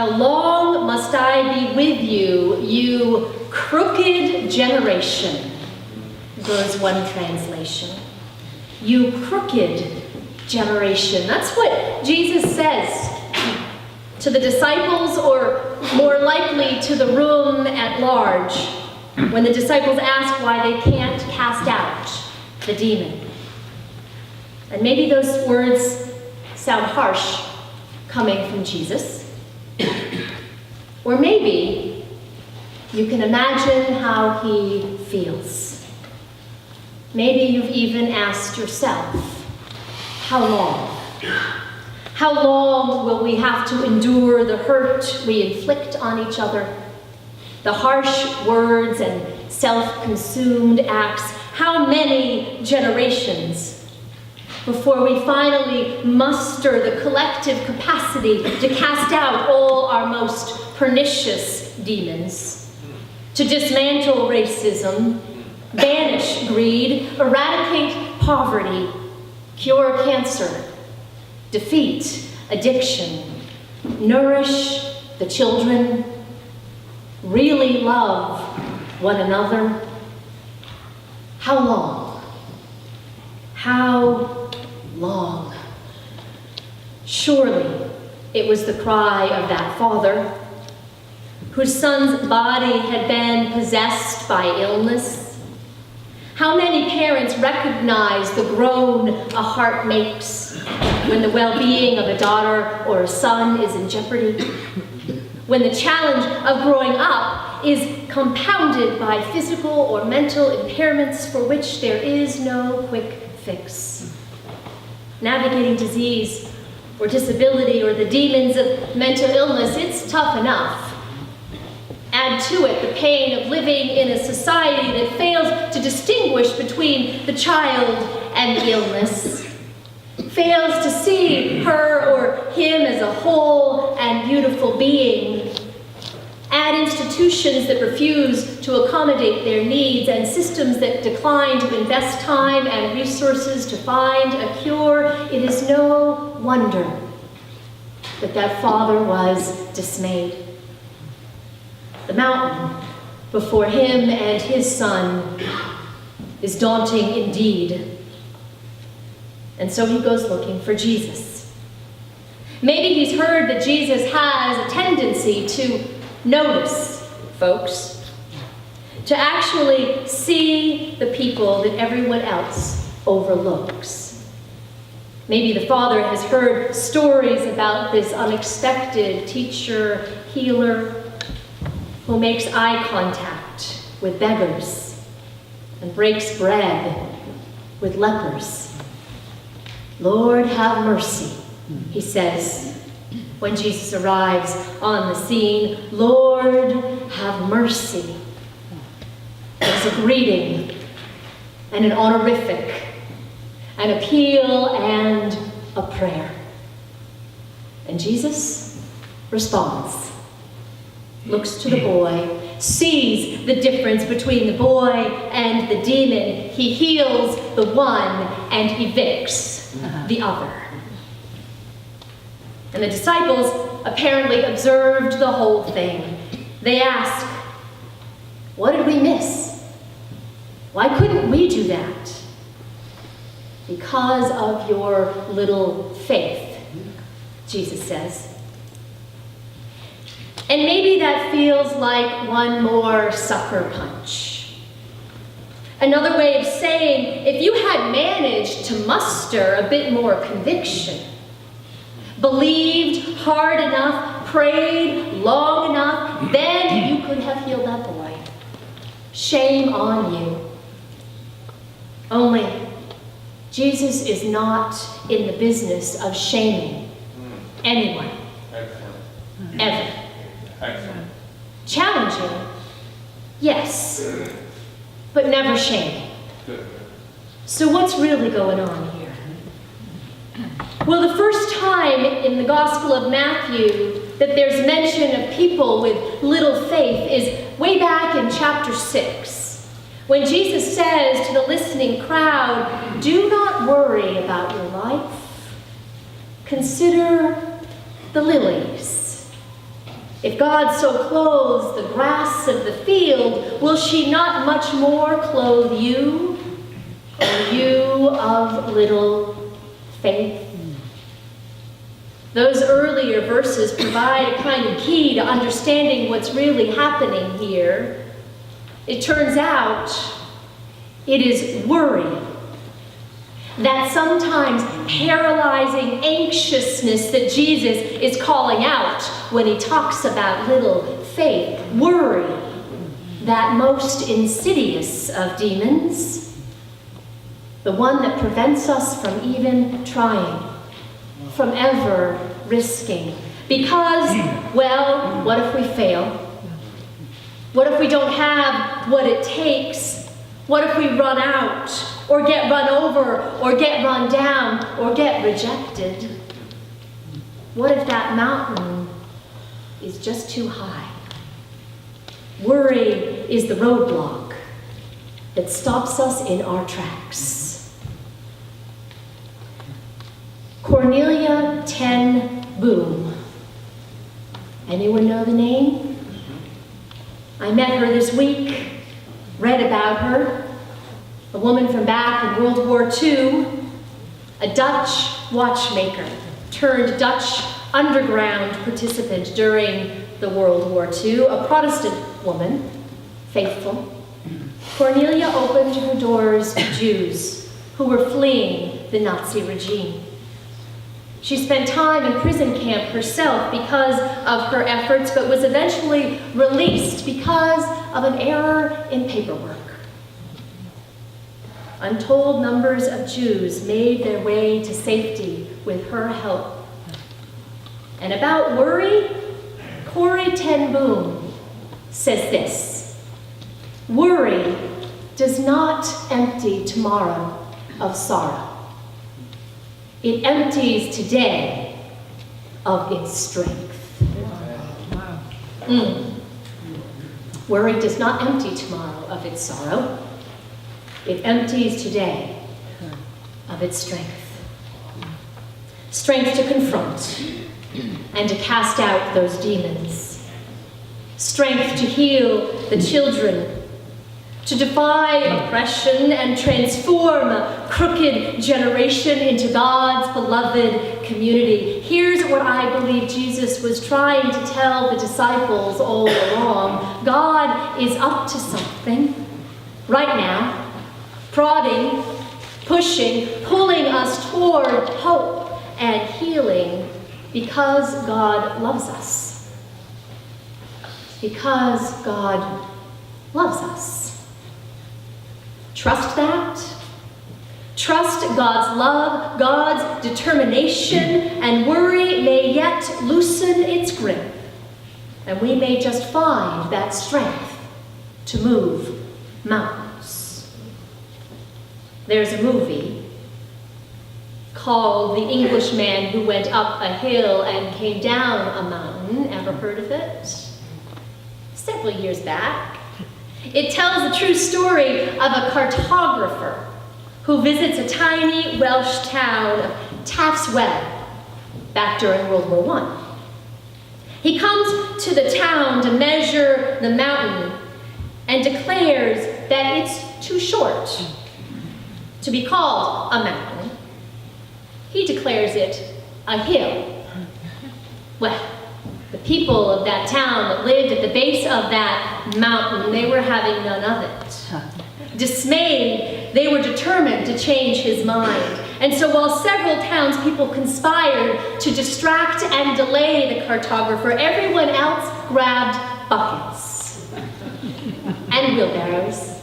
How long must I be with you, you crooked generation? Goes one translation. You crooked generation. That's what Jesus says to the disciples, or more likely to the room at large, when the disciples ask why they can't cast out the demon. And maybe those words sound harsh coming from Jesus. Or maybe you can imagine how he feels. Maybe you've even asked yourself, how long? How long will we have to endure the hurt we inflict on each other? The harsh words and self-consumed acts? How many generations before we finally muster the collective capacity to cast out all our most pernicious demons, to dismantle racism, banish greed, eradicate poverty, cure cancer, defeat addiction, nourish the children, really love one another? How long? How long? Surely it was the cry of that father whose son's body had been possessed by illness. How many parents recognize the groan a heart makes when the well-being of a daughter or a son is in jeopardy? When the challenge of growing up is compounded by physical or mental impairments for which there is no quick fix. Navigating disease or disability or the demons of mental illness, it's tough enough. Add to it the pain of living in a society that fails to distinguish between the child and the illness, fails to see her or him as a whole and beautiful being. Add institutions that refuse to accommodate their needs and systems that decline to invest time and resources to find a cure. It is no wonder that that father was dismayed. The mountain before him and his son is daunting indeed. And so he goes looking for Jesus. Maybe he's heard that Jesus has a tendency to notice folks, to actually see the people that everyone else overlooks. Maybe the father has heard stories about this unexpected teacher, healer, who makes eye contact with beggars and breaks bread with lepers. Lord, have mercy, he says when Jesus arrives on the scene. Lord, have mercy. There's a greeting and an honorific, an appeal and a prayer. And Jesus responds. Looks to the boy, sees the difference between the boy and the demon. He heals the one and evicts the other. And the disciples apparently observed the whole thing. They ask, what did we miss? Why couldn't we do that? Because of your little faith, Jesus says. And maybe that feels like one more sucker punch. Another way of saying, if you had managed to muster a bit more conviction, believed hard enough, prayed long enough, then you could have healed that boy. Shame on you. Only, Jesus is not in the business of shaming anyone. Ever. Excellent. Challenging, yes, but never shaming. So what's really going on here? Well, the first time in the Gospel of Matthew that there's mention of people with little faith is way back in chapter 6, when Jesus says to the listening crowd, do not worry about your life. Consider the lilies. If God so clothes the grass of the field, will she not much more clothe you, O you of little faith? Those earlier verses provide a kind of key to understanding what's really happening here. It turns out it is worry, that sometimes paralyzing anxiousness that Jesus is calling out when he talks about little faith. Worry, that most insidious of demons, the one that prevents us from even trying, from ever risking. Because, well, what if we fail? What if we don't have what it takes? What if we run out, or get run over, or get run down, or get rejected? What if that mountain is just too high? Worry is the roadblock that stops us in our tracks. Cornelia Ten Boom. Anyone know the name? I met her this week, read about her. A woman from back in World War II, a Dutch watchmaker turned Dutch underground participant during the World War II, a Protestant woman, faithful. Cornelia opened her doors to Jews who were fleeing the Nazi regime. She spent time in prison camp herself because of her efforts, but was eventually released because of an error in paperwork. Untold numbers of Jews made their way to safety with her help. And about worry, Corrie Ten Boom says this: worry does not empty tomorrow of sorrow. It empties today of its strength. Worry does not empty tomorrow of its sorrow. It empties today of its strength. Strength to confront and to cast out those demons. Strength to heal the children, to defy oppression and transform a crooked generation into God's beloved community. Here's what I believe Jesus was trying to tell the disciples all along. God is up to something right now, prodding, pushing, pulling us toward hope and healing because God loves us. Because God loves us. Trust that. Trust God's love, God's determination, and worry may yet loosen its grip, and we may just find that strength to move mountains. There's a movie called The Englishman Who Went Up a Hill and Came Down a Mountain. Ever heard of it? Several years back. It tells the true story of a cartographer who visits a tiny Welsh town of Taff's Well back during World War I. He comes to the town to measure the mountain and declares that it's too short to be called a mountain. He declares it a hill. Well, the people of that town that lived at the base of that mountain, they were having none of it. Dismayed, they were determined to change his mind. And so while several townspeople conspired to distract and delay the cartographer, everyone else grabbed buckets and wheelbarrows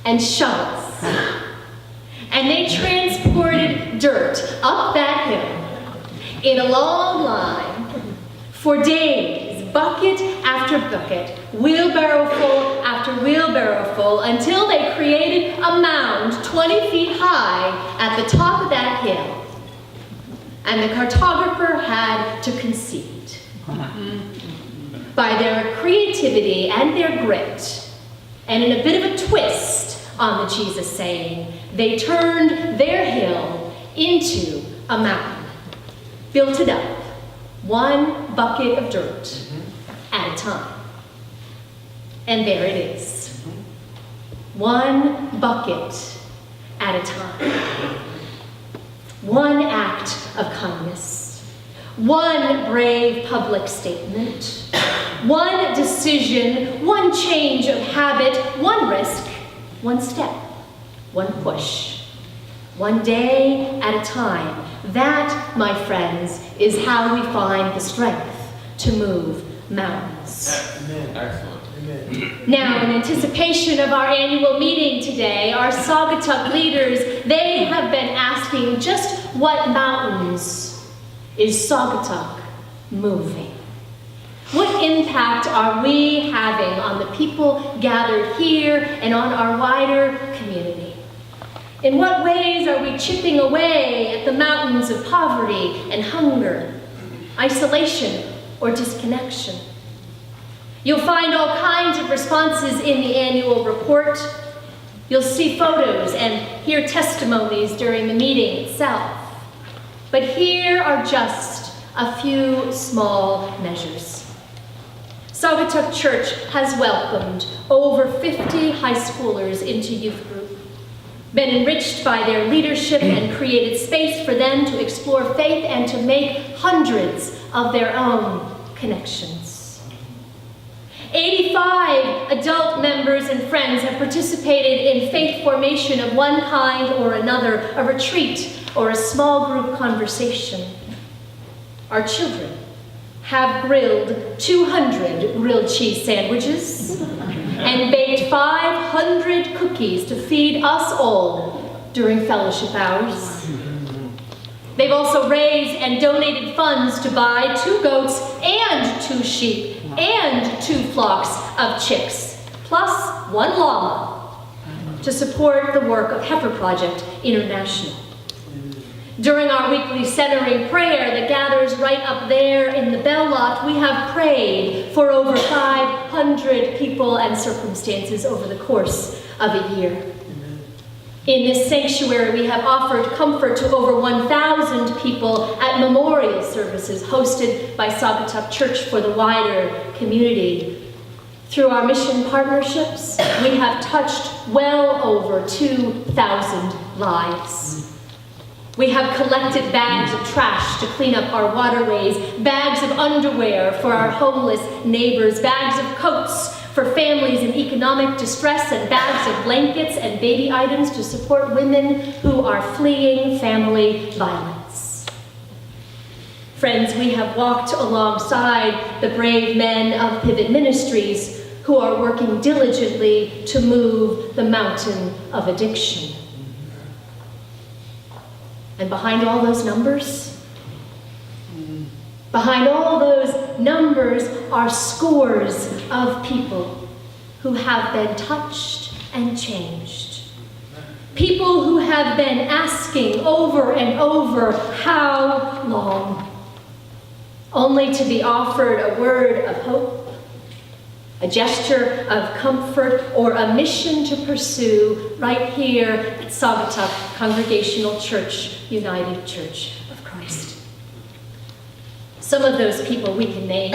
and shovels. And they transported dirt up that hill in a long line for days, bucket after bucket, wheelbarrow full after wheelbarrow full, until they created a mound 20 feet high at the top of that hill. And the cartographer had to concede. By their creativity and their grit, and in a bit of a twist on the Jesus saying, they turned their hill into a mountain, built it up, one bucket of dirt at a time. And there it is. One bucket at a time. One act of kindness. One brave public statement. One decision, one change of habit, one risk, one step, one push. One day at a time. That, my friends, is how we find the strength to move mountains. Amen. Excellent. Amen. Now, in anticipation of our annual meeting today, our Saugatuck leaders, they have been asking just what mountains is Saugatuck moving? What impact are we having on the people gathered here and on our wider community? In what ways are we chipping away at the mountains of poverty and hunger, isolation, or disconnection? You'll find all kinds of responses in the annual report. You'll see photos and hear testimonies during the meeting itself. But here are just a few small measures. Saugatuck Church has welcomed over 50 high schoolers into youth group, been enriched by their leadership and created space for them to explore faith and to make hundreds of their own connections. 85 adult members and friends have participated in faith formation of one kind or another, a retreat or a small group conversation. Our children have grilled 200 grilled cheese sandwiches and baked 500 cookies to feed us all during fellowship hours. They've also raised and donated funds to buy 2 goats and 2 sheep and 2 flocks of chicks, plus 1 llama, to support the work of Heifer Project International. During our weekly centering prayer that gathers right up there in the bell loft, we have prayed for over 500 people and circumstances over the course of a year. In this sanctuary, we have offered comfort to over 1,000 people at memorial services hosted by Saugatuck Church for the wider community. Through our mission partnerships, we have touched well over 2,000 lives. We have collected bags of trash to clean up our waterways, bags of underwear for our homeless neighbors, bags of coats for families in economic distress, and bags of blankets and baby items to support women who are fleeing family violence. Friends, we have walked alongside the brave men of Pivot Ministries who are working diligently to move the mountain of addiction. And behind all those numbers, are scores of people who have been touched and changed. People who have been asking over and over, how long? Only to be offered a word of hope, a gesture of comfort, or a mission to pursue right here at Saugatuck Congregational Church, United Church of Christ. Some of those people we can name.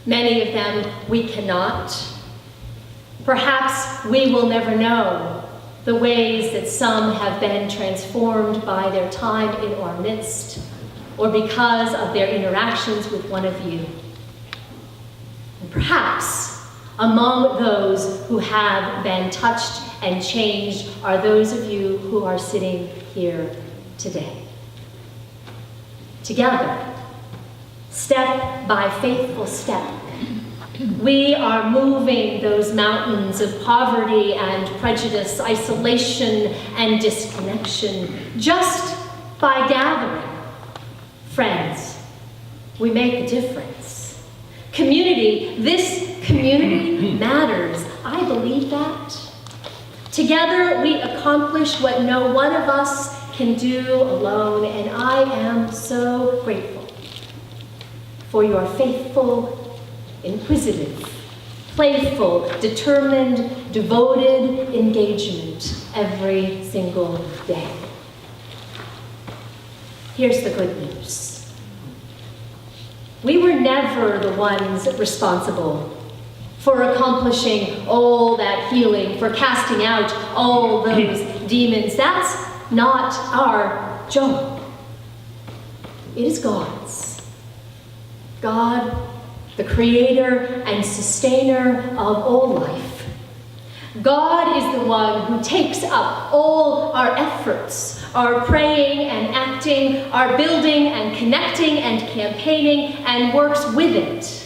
Many of them we cannot. Perhaps we will never know the ways that some have been transformed by their time in our midst, or because of their interactions with one of you. And perhaps among those who have been touched and changed are those of you who are sitting here today. Together, step by faithful step, we are moving those mountains of poverty and prejudice, isolation and disconnection, just by gathering. Friends, we make a difference. Community, this community matters. I believe that. Together we accomplish what no one of us can do alone, and I am so grateful for your faithful, inquisitive, playful, determined, devoted engagement every single day. Here's the good news. We were never the ones responsible for accomplishing all that healing, for casting out all those demons. That's not our job. It is God's. God, the creator and sustainer of all life. God is the one who takes up all our efforts, our praying and acting, our building and connecting and campaigning, and works with it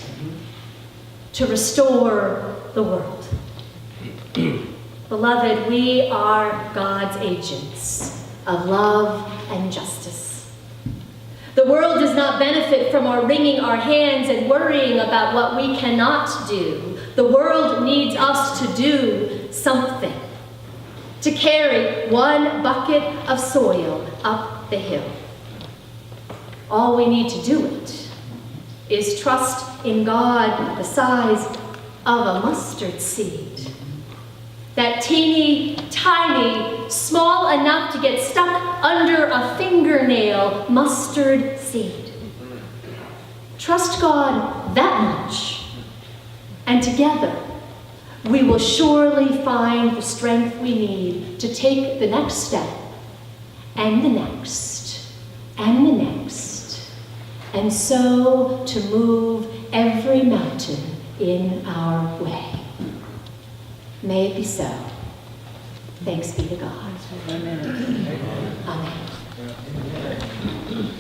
to restore the world. Beloved, we are God's agents of love and justice. The world does not benefit from our wringing our hands and worrying about what we cannot do. The world needs us to do something, to carry one bucket of soil up the hill. All we need to do it is trust in God the size of a mustard seed. That teeny, tiny, small enough to get stuck under a fingernail mustard seed. Trust God that much, and together we will surely find the strength we need to take the next step, and the next, and the next, and so to move every mountain in our way. May it be so. Thanks be to God. Amen. Amen.